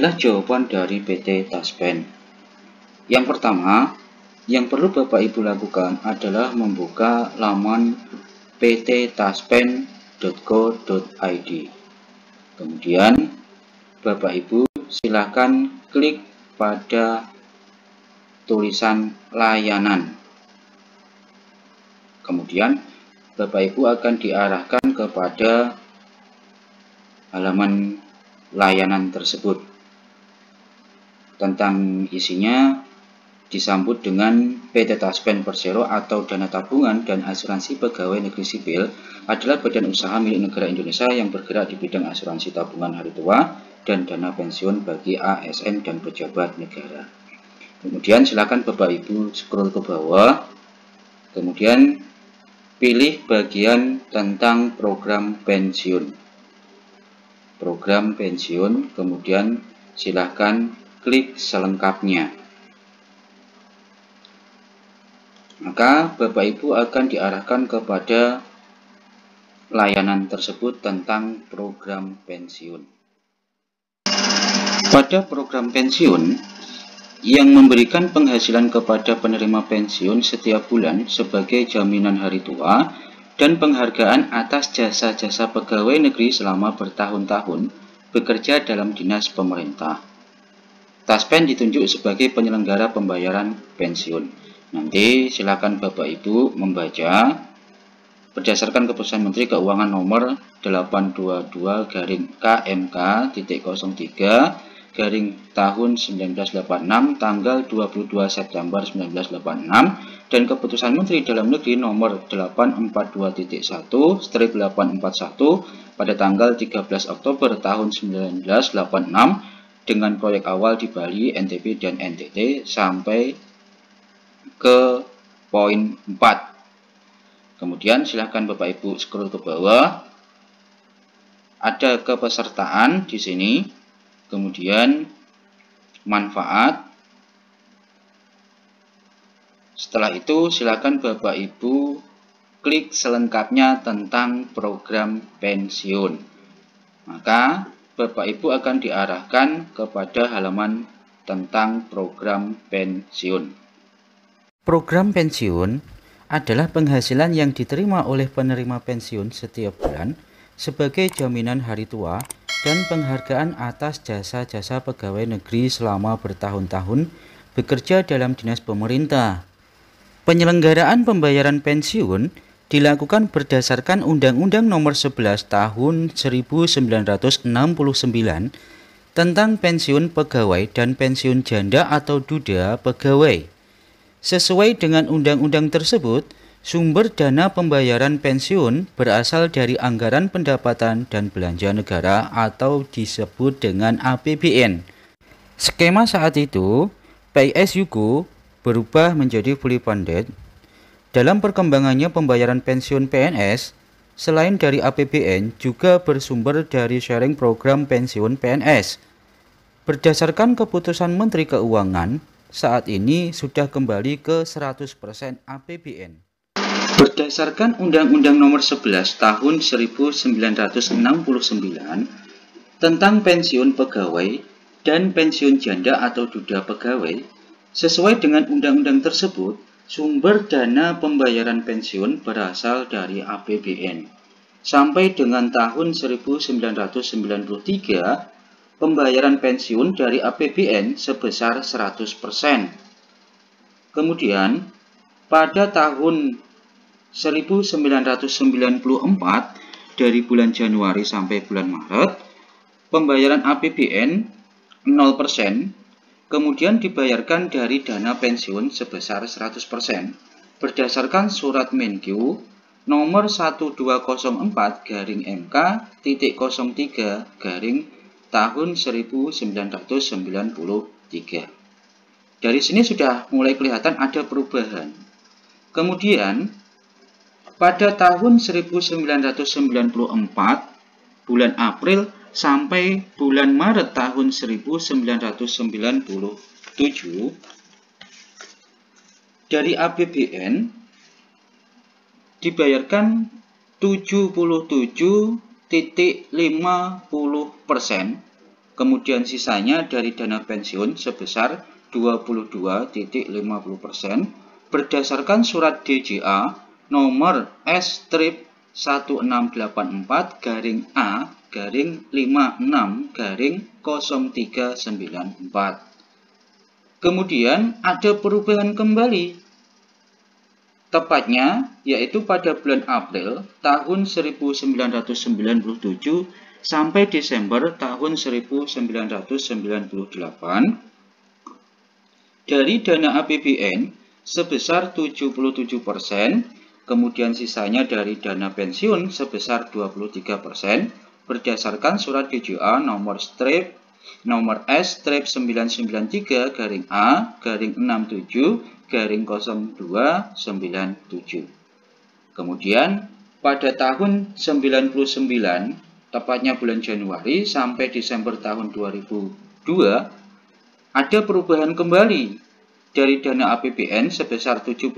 Inilah jawaban dari PT Taspen. Yang pertama, yang perlu Bapak Ibu lakukan adalah membuka laman pttaspen.go.id. Kemudian Bapak Ibu silakan klik pada tulisan layanan. Kemudian Bapak Ibu akan diarahkan kepada halaman layanan tersebut. Tentang isinya disambut dengan PT Taspen Persero atau Dana Tabungan dan Asuransi Pegawai Negeri Sipil adalah badan usaha milik negara Indonesia yang bergerak di bidang asuransi tabungan hari tua dan dana pensiun bagi ASN dan pejabat negara. Kemudian silakan Bapak Ibu scroll ke bawah, kemudian pilih bagian tentang program pensiun. Program pensiun, kemudian silakan klik selengkapnya. Maka Bapak Ibu akan diarahkan kepada layanan tersebut tentang program pensiun. Pada program pensiun yang memberikan penghasilan kepada penerima pensiun setiap bulan sebagai jaminan hari tua dan penghargaan atas jasa-jasa pegawai negeri selama bertahun-tahun bekerja dalam dinas pemerintah. Taspen ditunjuk sebagai penyelenggara pembayaran pensiun. Nanti silakan Bapak Ibu membaca berdasarkan keputusan Menteri Keuangan nomor 822-KMK-03/tahun 1986 tanggal 22 September 1986 dan keputusan Menteri Dalam Negeri nomor 841-841 pada tanggal 13 Oktober tahun 1986 dengan proyek awal di Bali, NTB, dan NTT sampai ke poin 4. Kemudian silakan Bapak Ibu scroll ke bawah. Ada kepesertaan di sini. Kemudian manfaat. Setelah itu silakan Bapak Ibu klik selengkapnya tentang program pensiun. Maka Bapak Ibu akan diarahkan kepada halaman tentang program pensiun. Program pensiun adalah penghasilan yang diterima oleh penerima pensiun setiap bulan sebagai jaminan hari tua dan penghargaan atas jasa-jasa pegawai negeri selama bertahun-tahun bekerja dalam dinas pemerintah. Penyelenggaraan pembayaran pensiun dilakukan berdasarkan Undang-Undang Nomor 11 Tahun 1969 tentang pensiun pegawai dan pensiun janda atau duda pegawai. Sesuai dengan undang-undang tersebut, sumber dana pembayaran pensiun berasal dari anggaran pendapatan dan belanja negara atau disebut dengan APBN. Skema saat itu, PSYugo berubah menjadi fully funded. Dalam perkembangannya pembayaran pensiun PNS, selain dari APBN juga bersumber dari sharing program pensiun PNS. Berdasarkan keputusan Menteri Keuangan, saat ini sudah kembali ke 100% APBN. Berdasarkan Undang-Undang Nomor 11 Tahun 1969 tentang pensiun pegawai dan pensiun janda atau duda pegawai, sesuai dengan undang-undang tersebut, sumber dana pembayaran pensiun berasal dari APBN. Sampai dengan tahun 1993, pembayaran pensiun dari APBN sebesar 100%. Kemudian, pada tahun 1994, dari bulan Januari sampai bulan Maret, pembayaran APBN 0%, kemudian dibayarkan dari dana pensiun sebesar 100%, berdasarkan Surat Menkyu nomor 1204/MK-03 tahun 1993. Dari sini sudah mulai kelihatan ada perubahan. Kemudian pada tahun 1994 bulan April sampai bulan Maret tahun 1997 dari APBN dibayarkan 77,50% kemudian sisanya dari dana pensiun sebesar 22,50% berdasarkan surat DJA nomor S-1684-A-56-0394. Kemudian ada perubahan kembali, tepatnya yaitu pada bulan April tahun 1997 sampai Desember tahun 1998 dari dana APBN sebesar 77%, kemudian sisanya dari dana pensiun sebesar 23% berdasarkan surat DJA nomor S-993-A-67-0297. Kemudian pada tahun 99, tepatnya bulan Januari sampai Desember tahun 2002, ada perubahan kembali dari dana APBN sebesar 75%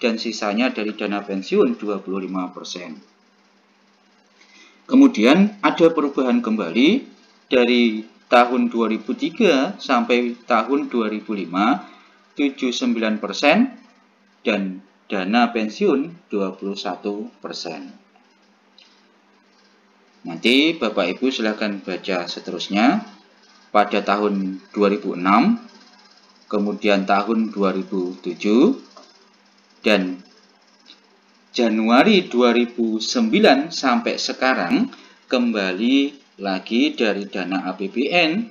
dan sisanya dari dana pensiun 25%. Kemudian ada perubahan kembali dari tahun 2003 sampai tahun 2005 79% dan dana pensiun 21%. Nanti Bapak Ibu silakan baca seterusnya. Pada tahun 2006, kemudian tahun 2007, dan Januari 2009 sampai sekarang kembali lagi dari dana APBN,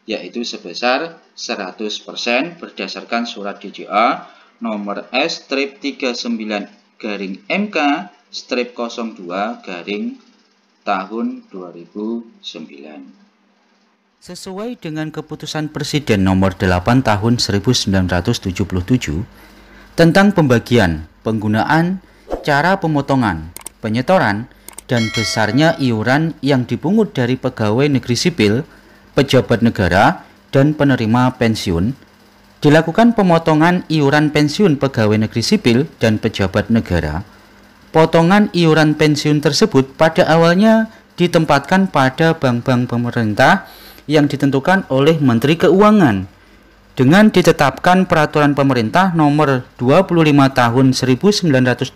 yaitu sebesar 100% berdasarkan surat DJA nomor S-39-MK-02-tahun 2009. Sesuai dengan keputusan Presiden nomor 8 tahun 1977 tentang pembagian, penggunaan, cara pemotongan, penyetoran, dan besarnya iuran yang dipungut dari pegawai negeri sipil, pejabat negara, dan penerima pensiun, dilakukan pemotongan iuran pensiun pegawai negeri sipil dan pejabat negara. Potongan iuran pensiun tersebut pada awalnya ditempatkan pada bank-bank pemerintah yang ditentukan oleh Menteri Keuangan dengan ditetapkan peraturan pemerintah nomor 25 tahun 1981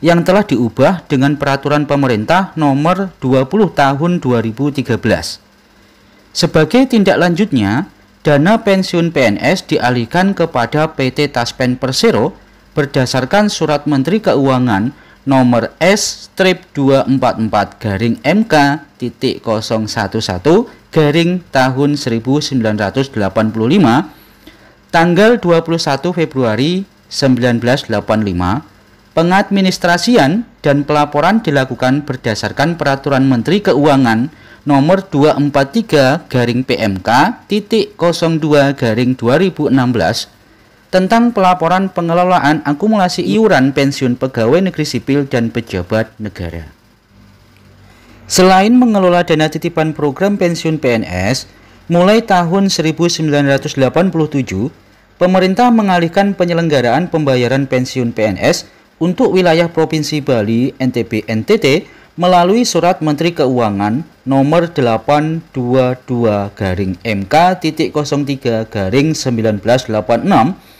yang telah diubah dengan peraturan pemerintah nomor 20 tahun 2013. Sebagai tindak lanjutnya, dana pensiun PNS dialihkan kepada PT Taspen Persero berdasarkan surat Menteri Keuangan nomor S-244-MK.011 tahun 1985 tanggal 21 Februari 1985. Pengadministrasian dan pelaporan dilakukan berdasarkan peraturan Menteri Keuangan nomor 243-PMK.02-2016 tentang pelaporan pengelolaan akumulasi iuran pensiun pegawai negeri sipil dan pejabat negara. Selain mengelola dana titipan program pensiun PNS, mulai tahun 1987, pemerintah mengalihkan penyelenggaraan pembayaran pensiun PNS untuk wilayah Provinsi Bali, NTB, NTT melalui Surat Menteri Keuangan nomor 822-MK.03-1986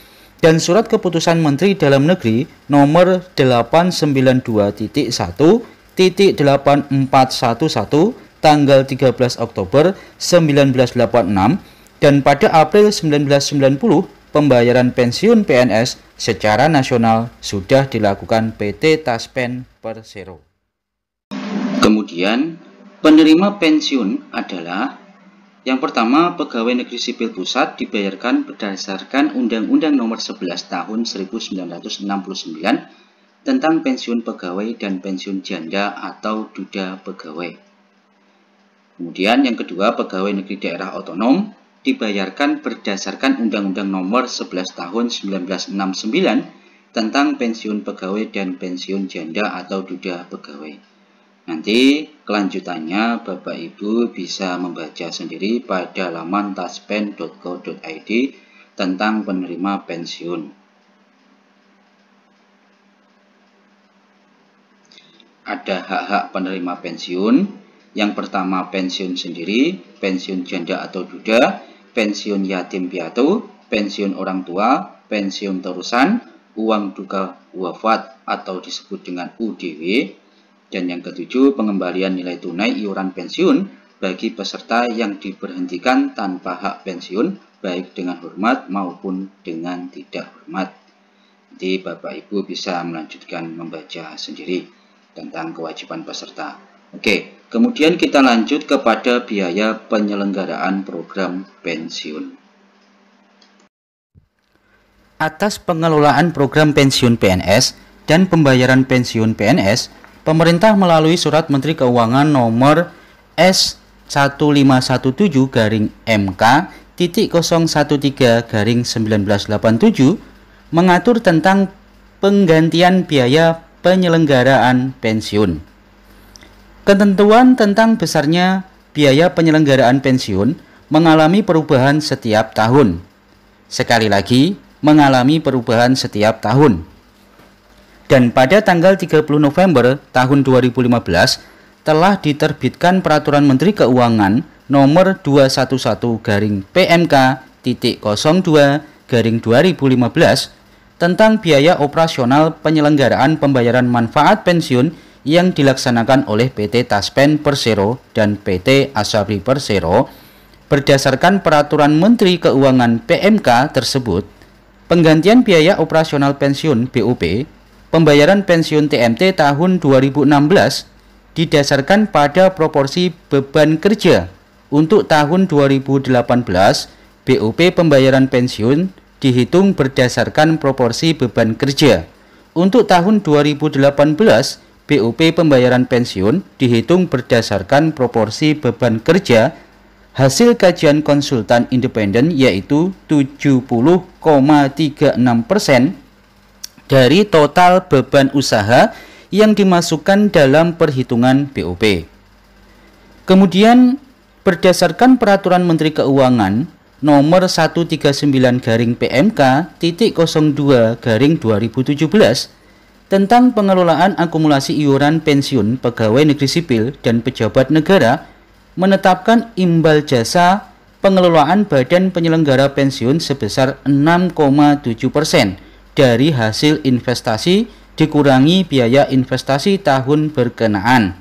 dan Surat Keputusan Menteri Dalam Negeri nomor 892.1.8411 tanggal 13 Oktober 1986 dan pada April 1990 pembayaran pensiun PNS secara nasional sudah dilakukan PT Taspen Persero. Kemudian penerima pensiun adalah yang pertama, pegawai negeri sipil pusat dibayarkan berdasarkan Undang-Undang Nomor 11 Tahun 1969 tentang pensiun pegawai dan pensiun janda atau duda pegawai. Kemudian yang kedua, pegawai negeri daerah otonom dibayarkan berdasarkan Undang-Undang Nomor 11 Tahun 1969 tentang pensiun pegawai dan pensiun janda atau duda pegawai. Nanti kelanjutannya Bapak Ibu bisa membaca sendiri pada laman taspen.co.id tentang penerima pensiun. Ada hak-hak penerima pensiun, Yang pertama pensiun sendiri, pensiun janda atau duda, pensiun yatim piatu, pensiun orang tua, pensiun terusan, uang duka wafat atau disebut dengan UDW. Dan yang ketujuh, pengembalian nilai tunai iuran pensiun bagi peserta yang diberhentikan tanpa hak pensiun, baik dengan hormat maupun dengan tidak hormat. Jadi Bapak Ibu bisa melanjutkan membaca sendiri tentang kewajiban peserta. Oke, kemudian kita lanjut kepada biaya penyelenggaraan program pensiun. Atas pengelolaan program pensiun PNS dan pembayaran pensiun PNS, pemerintah melalui Surat Menteri Keuangan nomor S1517-MK.013-1987 mengatur tentang penggantian biaya penyelenggaraan pensiun. Ketentuan tentang besarnya biaya penyelenggaraan pensiun mengalami perubahan setiap tahun. Sekali lagi, mengalami perubahan setiap tahun. Dan pada tanggal 30 November tahun 2015 telah diterbitkan Peraturan Menteri Keuangan nomor 211-PMK.02-2015 tentang biaya operasional penyelenggaraan pembayaran manfaat pensiun yang dilaksanakan oleh PT Taspen Persero dan PT Asabri Persero. Berdasarkan Peraturan Menteri Keuangan PMK tersebut, penggantian biaya operasional pensiun BOP, pembayaran pensiun TMT tahun 2016 didasarkan pada proporsi beban kerja. Untuk tahun 2018, BOP pembayaran pensiun dihitung berdasarkan proporsi beban kerja. Untuk tahun 2018, BOP pembayaran pensiun dihitung berdasarkan proporsi beban kerja. Hasil kajian konsultan independen yaitu 70,36% dari total beban usaha yang dimasukkan dalam perhitungan BOP. Kemudian berdasarkan Peraturan Menteri Keuangan nomor 139-PMK.02-2017 tentang pengelolaan akumulasi iuran pensiun pegawai negeri sipil dan pejabat negara, menetapkan imbal jasa pengelolaan badan penyelenggara pensiun sebesar 6,7% dari hasil investasi dikurangi biaya investasi tahun berkenaan.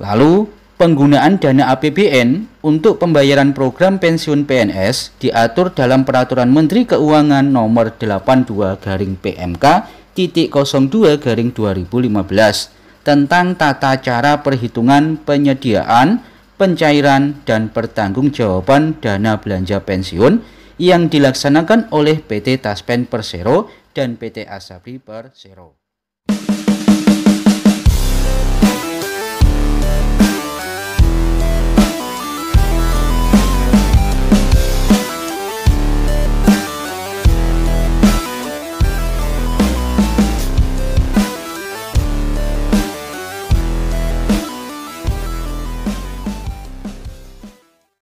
Lalu, penggunaan dana APBN untuk pembayaran program pensiun PNS diatur dalam Peraturan Menteri Keuangan nomor 82-PMK.02-2015 tentang tata cara perhitungan penyediaan, pencairan, dan pertanggungjawaban dana belanja pensiun yang dilaksanakan oleh PT Taspen Persero dan PT Asabri Persero.